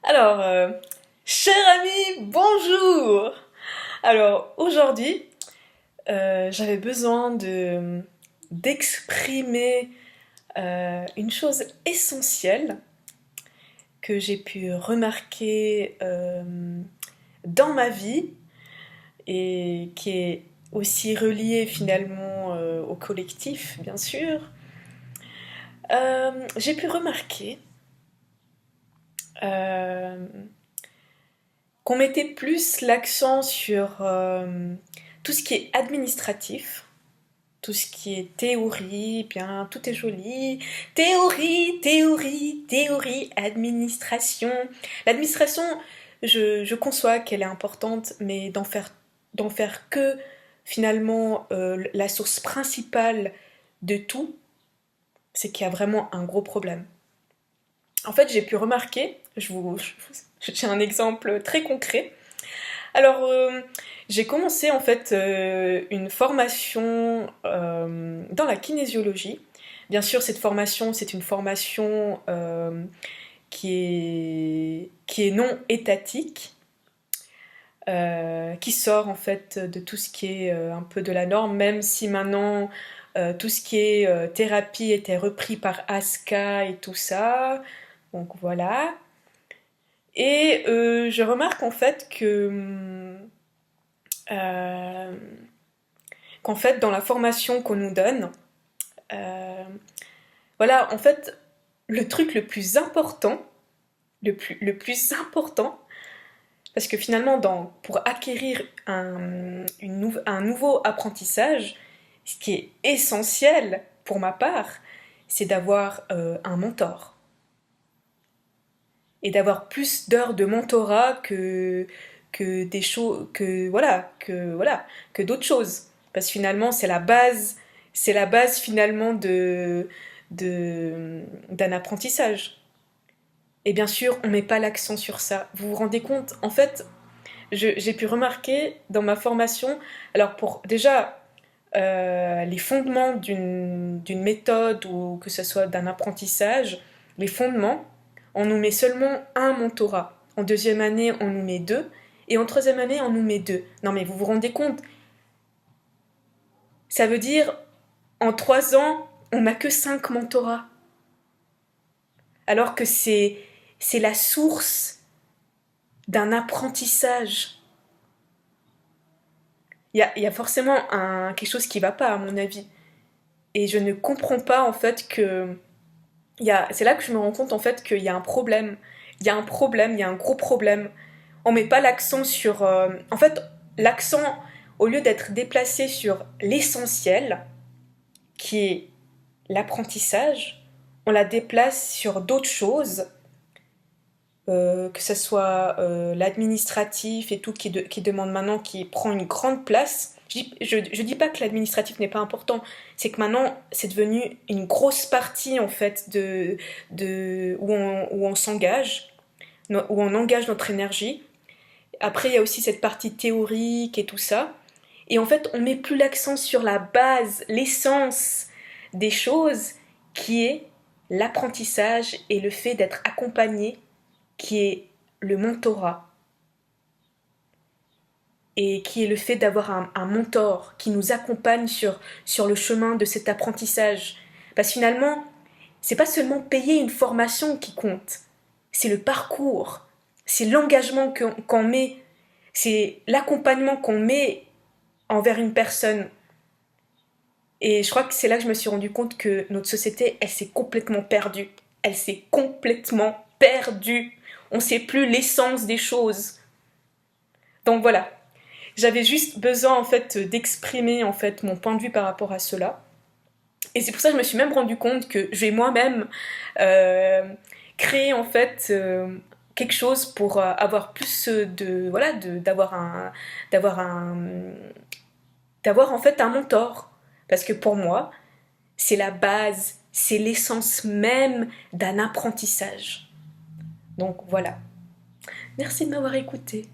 Alors, cher ami, bonjour! Alors, aujourd'hui, j'avais besoin d'exprimer une chose essentielle que j'ai pu remarquer dans ma vie et qui est aussi reliée finalement au collectif, bien sûr. J'ai pu remarquer euh, qu'on mettait plus l'accent sur tout ce qui est administratif, tout ce qui est théorie, bien tout est joli. Théorie, théorie, théorie, administration. L'administration, je conçois qu'elle est importante, mais d'en faire que finalement la source principale de tout, c'est qu'il y a vraiment un gros problème. En fait, j'ai pu remarquer, je tiens un exemple très concret. Alors, j'ai commencé en fait une formation dans la kinésiologie. Bien sûr, cette formation, c'est une formation qui est non étatique, qui sort en fait de tout ce qui est un peu de la norme, même si maintenant tout ce qui est thérapie était repris par ASCA et tout ça. Donc voilà. Et je remarque en fait euh, qu'en fait dans la formation qu'on nous donne, euh, voilà, en fait, le truc le plus important, le plus important, parce que finalement, pour acquérir un nouveau apprentissage, ce qui est essentiel pour ma part, c'est d'avoir un mentor. Et d'avoir plus d'heures de mentorat que des choses que d'autres choses, parce que finalement c'est la base finalement d'un apprentissage. Et bien sûr on met pas l'accent sur ça, vous vous rendez compte en fait. J'ai pu remarquer dans ma formation, alors pour déjà les fondements d'une méthode ou que ce soit d'un apprentissage, les fondements, on nous met seulement un mentorat. En deuxième année, on nous met deux. Et en troisième année, on nous met deux. Non mais vous vous rendez compte? Ça veut dire, en 3 ans, on n'a que 5 mentorats. Alors que c'est la source d'un apprentissage. Il y a forcément quelque chose qui ne va pas, à mon avis. Et je ne comprends pas, en fait, c'est là que je me rends compte en fait qu'il y a un problème. Il y a un problème, il y a un gros problème. On met pas l'accent sur. En fait, l'accent, au lieu d'être déplacé sur l'essentiel, qui est l'apprentissage, on la déplace sur d'autres choses, que ce soit l'administratif et tout qui demande maintenant, qui prend une grande place. Je dis pas que l'administratif n'est pas important, c'est que maintenant c'est devenu une grosse partie en fait où on s'engage, où on engage notre énergie. Après il y a aussi cette partie théorique et tout ça. Et en fait on met plus l'accent sur la base, l'essence des choses qui est l'apprentissage et le fait d'être accompagné, qui est le mentorat et qui est le fait d'avoir un mentor qui nous accompagne sur le chemin de cet apprentissage. Parce que finalement, c'est pas seulement payer une formation qui compte, c'est le parcours, c'est l'engagement qu'on met, c'est l'accompagnement qu'on met envers une personne. Et je crois que c'est là que je me suis rendu compte que notre société, elle s'est complètement perdue. Elle s'est complètement perdue. On ne sait plus l'essence des choses. Donc voilà, j'avais juste besoin en fait d'exprimer en fait mon point de vue par rapport à cela. Et c'est pour ça que je me suis même rendu compte que j'ai moi-même euh, créé en fait quelque chose pour avoir plus de voilà d'avoir un d'avoir en fait un mentor, parce que pour moi c'est la base, c'est l'essence même d'un apprentissage. Donc voilà. Merci de m'avoir écouté.